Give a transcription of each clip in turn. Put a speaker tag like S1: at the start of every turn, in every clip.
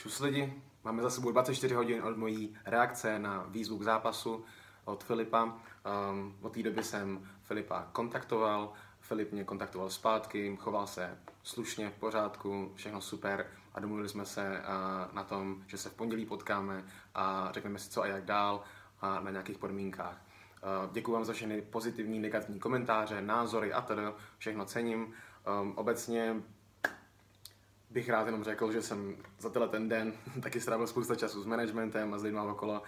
S1: Čus lidi, máme za sebou 24 hodin od mojí reakce na výzvu k zápasu od Filipa. Od té doby jsem Filipa kontaktoval, Filip mě kontaktoval zpátky, choval se slušně, v pořádku, všechno super a domluvili jsme se na tom, že se v pondělí potkáme a řekneme si co a jak dál a na nějakých podmínkách. Děkuji vám za všechny pozitivní, negativní komentáře, názory a tedy, všechno cením. Obecně bych rád jenom řekl, že jsem za ten den taky strávil spousta času s managementem a s lidmi okolo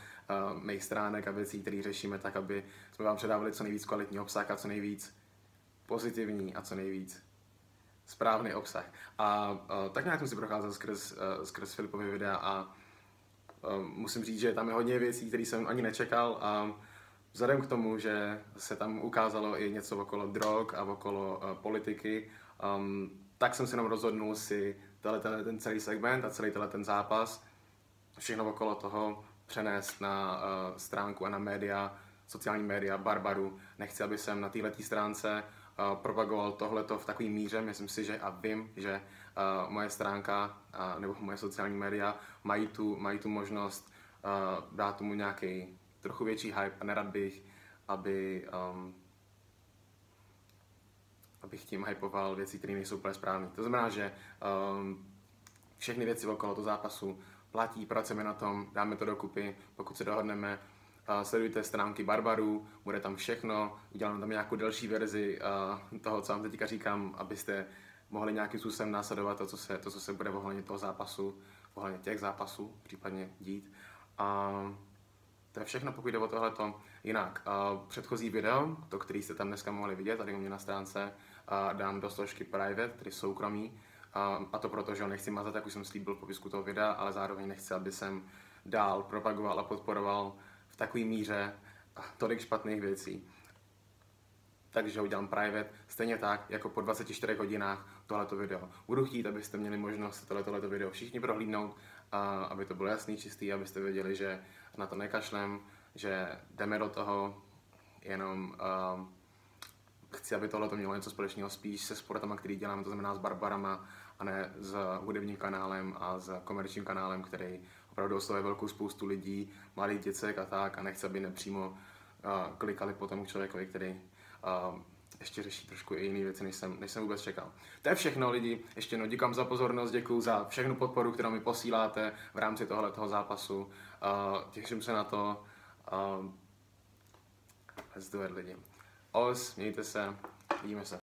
S1: mých stránek a věcí, které řešíme tak, aby jsme vám předávali co nejvíc kvalitní obsah a co nejvíc pozitivní a co nejvíc správný obsah. A tak nějak jsem si procházel skrz Filipovy videa a musím říct, že tam je hodně věcí, které jsem ani nečekal a vzhledem k tomu, že se tam ukázalo i něco okolo drog a okolo politiky, tak jsem si jenom rozhodnul si ten celý segment a celý ten zápas, všechno okolo toho přenést na stránku a na média, sociální média Barbaru. Nechci, aby jsem na této stránce propagoval tohleto v takové míře. Myslím si, že a vím, že moje stránka nebo moje sociální média mají tu možnost dát tomu nějaký trochu větší hype a nerad bych, abych tím hypoval věci, které nejsou úplně správné. To znamená, že všechny věci okolo toho zápasu platí, pracujeme na tom, dáme to dokupy, pokud se dohodneme. Sledujte stránky Barbaru, bude tam všechno, uděláme tam nějakou delší verzi toho, co vám teďka říkám, abyste mohli nějakým způsobem následovat to, co se bude ohledně toho zápasu, ohledně těch zápasů případně dít. To je všechno, pokud jde o tohleto. Jinak, předchozí video, to, který jste tam dneska mohli vidět, tady u mě na stránce, dám do složky private, tedy soukromí. A to proto, že ho nechci mazat, jak už jsem slíbil v popisku toho videa, ale zároveň nechci, aby jsem dál propagoval a podporoval v takové míře tolik špatných věcí. Takže ho udělám private, stejně tak, jako po 24 hodinách tohleto video. Budu chtít, abyste měli možnost tohleto video všichni prohlídnout, aby to bylo jasný, čistý, abyste věděli, že na to nekašlem, že jdeme do toho, jenom chci, aby tohleto mělo něco společného spíš se sportama, který děláme, to znamená s Barbarama, a ne s hudebním kanálem a s komerčním kanálem, který opravdu oslovuje velkou spoustu lidí, malých děcek a tak, a nechci, aby nepřímo klikali po tomu člověkovi, který ještě řeší trošku i jiné věci, než jsem vůbec čekal. To je všechno, lidi. Ještě jednou děkuji za pozornost, děkuji za všechnu podporu, kterou mi posíláte v rámci tohoto zápasu. Těším se na to. Let's do it, lidi. Mějte se, vidíme se.